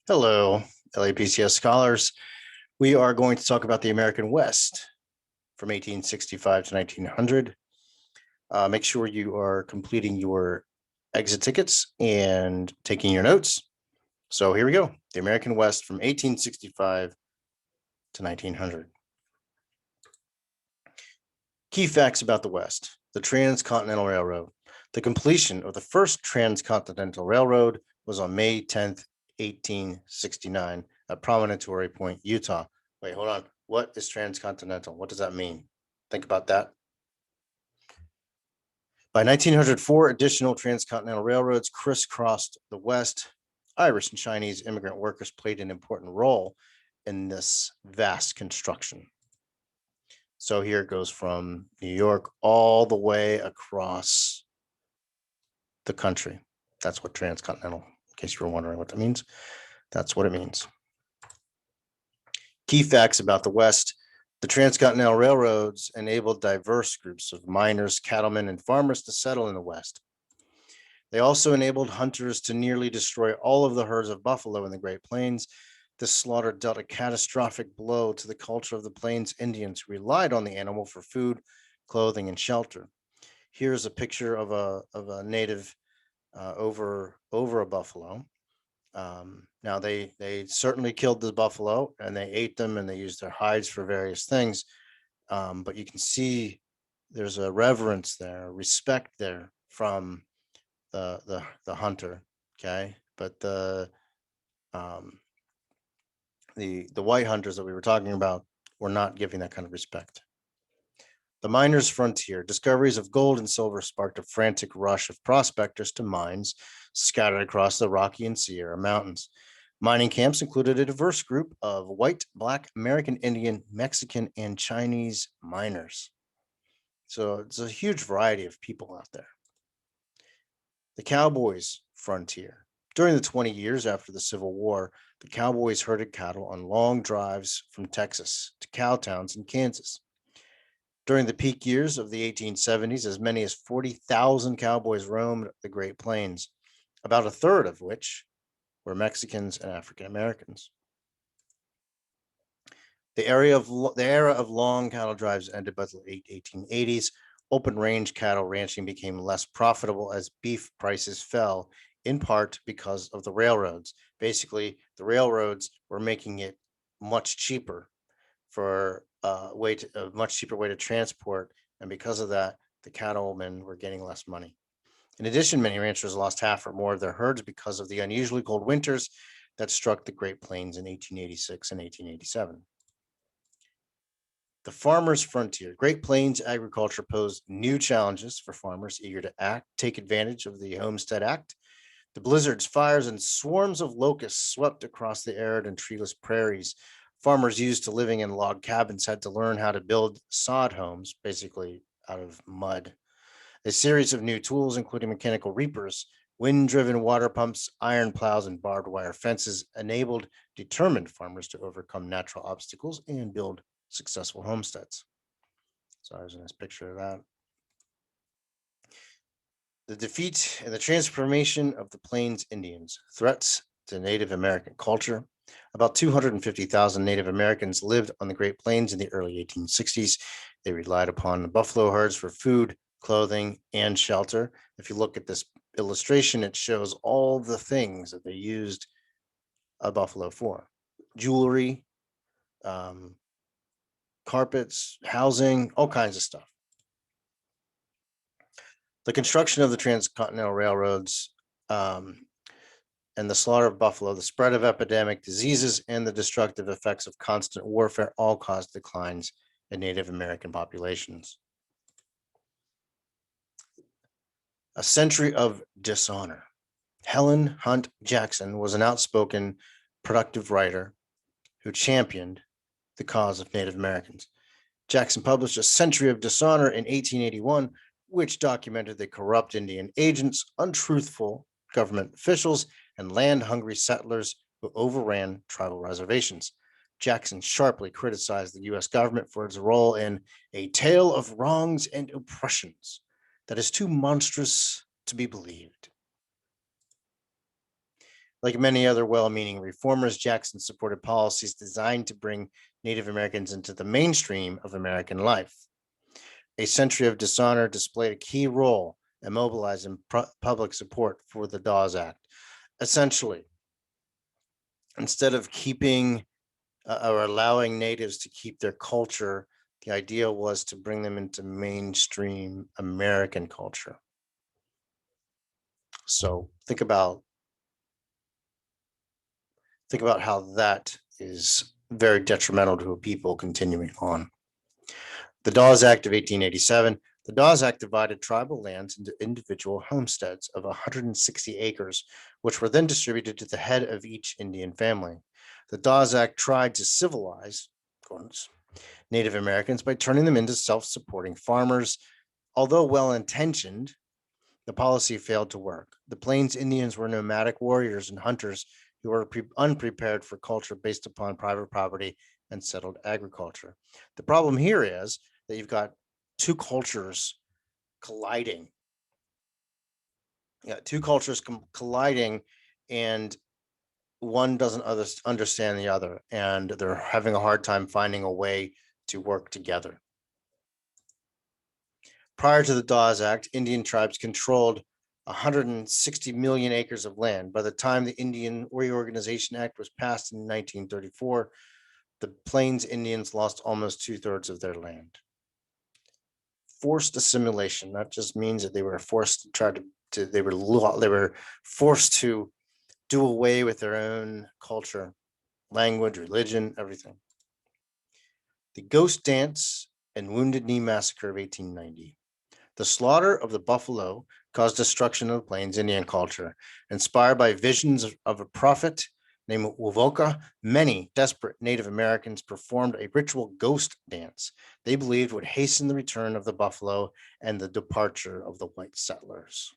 Hello, LAPCS scholars. We are going to talk about the American West from 1865 to 1900. Make sure you are completing your exit tickets and taking your notes. So here we go. The American West from 1865 to 1900. Key facts about the West. The Transcontinental Railroad. The completion of the first Transcontinental Railroad was on May 10th, 1869 at Promontory Point, Utah. Wait, hold on. What is transcontinental? What does that mean? Think about that. By 1904, additional transcontinental railroads crisscrossed the West. Irish and Chinese immigrant workers played an important role in this vast construction. So here it goes from New York all the way across the country. That's what transcontinental, in case you were wondering what that means. That's what it means. Key facts about the West. The transcontinental railroads enabled diverse groups of miners, cattlemen, and farmers to settle in the West. They also enabled hunters to nearly destroy all of the herds of buffalo in the Great Plains. This slaughter dealt a catastrophic blow to the culture of the Plains Indians, who relied on the animal for food, clothing, and shelter. Here's a picture of a native over a buffalo. Now they certainly killed the buffalo and they ate them and they used their hides for various things. But you can see there's a reverence there, a respect there from the hunter. Okay, but the white hunters that we were talking about were not giving that kind of respect. The miners' frontier. Discoveries of gold and silver sparked a frantic rush of prospectors to mines scattered across the Rocky and Sierra Mountains. Mining camps included a diverse group of white, black, American Indian, Mexican, and Chinese miners. So it's a huge variety of people out there. The Cowboys' frontier. During the 20 years after the Civil War, the Cowboys herded cattle on long drives from Texas to cow towns in Kansas. During the peak years of the 1870s, as many as 40,000 cowboys roamed the Great Plains, about a third of which were Mexicans and African Americans. The era of long cattle drives ended by the late 1880s. Open range cattle ranching became less profitable as beef prices fell, in part because of the railroads. Basically, the railroads were making it much cheaper for a much cheaper way to transport, and because of that, the cattlemen were getting less money. In addition, many ranchers lost half or more of their herds because of the unusually cold winters that struck the Great Plains in 1886 and 1887. The farmer's frontier. Great Plains agriculture posed new challenges for farmers eager to take advantage of the Homestead Act. The blizzards, fires, and swarms of locusts swept across the arid and treeless prairies. Farmers used to living in log cabins had to learn how to build sod homes, basically out of mud. A series of new tools, including mechanical reapers, wind-driven water pumps, iron plows, and barbed wire fences, enabled determined farmers to overcome natural obstacles and build successful homesteads. So there's a nice picture of that. The defeat and the transformation of the Plains Indians, threats to Native American culture. About 250,000 Native Americans lived on the Great Plains in the early 1860s. They relied upon the buffalo herds for food, clothing, and shelter. If you look at this illustration, it shows all the things that they used a buffalo for: jewelry, carpets, housing, all kinds of stuff. The construction of the transcontinental railroads and the slaughter of buffalo, the spread of epidemic diseases, and the destructive effects of constant warfare all caused declines in Native American populations. A century of dishonor. Helen Hunt Jackson was an outspoken, productive writer who championed the cause of Native Americans. Jackson published A Century of Dishonor in 1881, which documented the corrupt Indian agents, untruthful government officials, and land-hungry settlers who overran tribal reservations. Jackson sharply criticized the U.S. government for its role in a tale of wrongs and oppressions that is too monstrous to be believed. Like many other well-meaning reformers, Jackson supported policies designed to bring Native Americans into the mainstream of American life. A century of dishonor displayed a key role in mobilizing public support for the Dawes Act. Essentially, instead of keeping or allowing natives to keep their culture, the idea was to bring them into mainstream American culture. So think about how that is very detrimental to a people continuing on. The Dawes Act of 1887. The Dawes Act divided tribal lands into individual homesteads of 160 acres, which were then distributed to the head of each Indian family. The Dawes Act tried to civilize Native Americans by turning them into self-supporting farmers. Although well-intentioned, the policy failed to work. The Plains Indians were nomadic warriors and hunters who were unprepared for culture based upon private property and settled agriculture. The problem here is that you've got two cultures colliding. Yeah, two cultures colliding, and one doesn't understand the other, and they're having a hard time finding a way to work together. Prior to the Dawes Act, Indian tribes controlled 160 million acres of land. By the time the Indian Reorganization Act was passed in 1934, the Plains Indians lost almost 2/3 of their land. Forced assimilation, that just means that they were forced to try to they were forced to do away with their own culture, language, religion, everything. The Ghost Dance and Wounded Knee Massacre of 1890. The slaughter of the buffalo caused destruction of the Plains Indian culture. Inspired by visions of a prophet named Wovoka, many desperate Native Americans performed a ritual ghost dance they believed would hasten the return of the buffalo and the departure of the white settlers.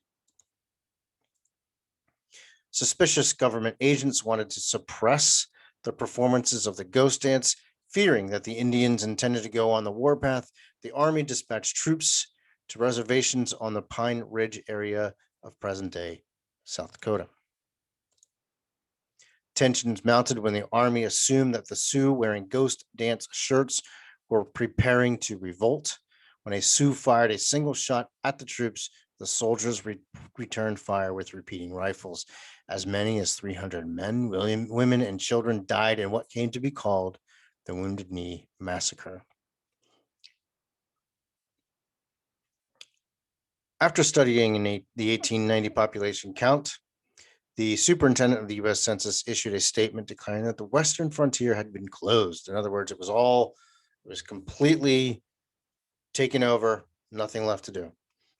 Suspicious government agents wanted to suppress the performances of the ghost dance, fearing that the Indians intended to go on the warpath. The army dispatched troops to reservations on the Pine Ridge area of present-day South Dakota. Tensions mounted when the army assumed that the Sioux wearing ghost dance shirts were preparing to revolt. When a Sioux fired a single shot at the troops, the soldiers returned fire with repeating rifles. As many as 300 men, women, and children died in what came to be called the Wounded Knee Massacre. After studying the 1890 population count, the superintendent of the U.S. Census issued a statement declaring that the western frontier had been closed. In other words, it was completely taken over, nothing left to do.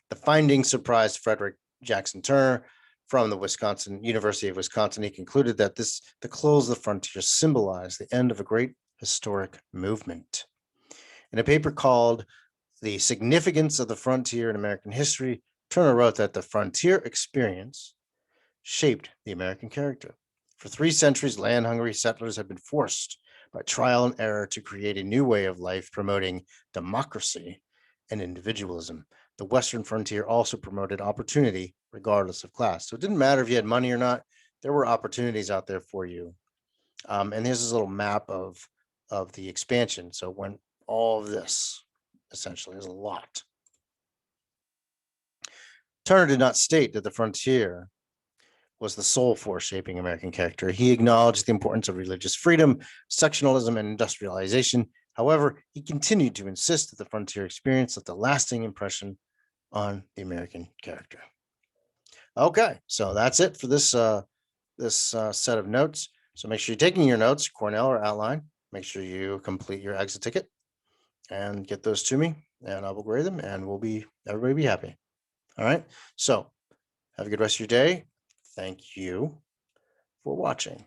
The findings surprised Frederick Jackson Turner from the University of Wisconsin. He concluded that the close of the frontier symbolized the end of a great historic movement. In a paper called The Significance of the Frontier in American History, Turner wrote that the frontier experience shaped the American character. For 3 centuries, land-hungry settlers had been forced by trial and error to create a new way of life, promoting democracy and individualism. The Western frontier also promoted opportunity, regardless of class. So it didn't matter if you had money or not, there were opportunities out there for you. And here's this little map of the expansion. So when all of this, essentially, is a lot. Turner did not state that the frontier was the sole force shaping American character. He acknowledged the importance of religious freedom, sectionalism, and industrialization. However, he continued to insist that the frontier experience left a lasting impression on the American character. Okay, so that's it for this set of notes. So make sure you're taking your notes, Cornell or outline. Make sure you complete your exit ticket and get those to me, and I will grade them, and everybody be happy. All right. So have a good rest of your day. Thank you for watching.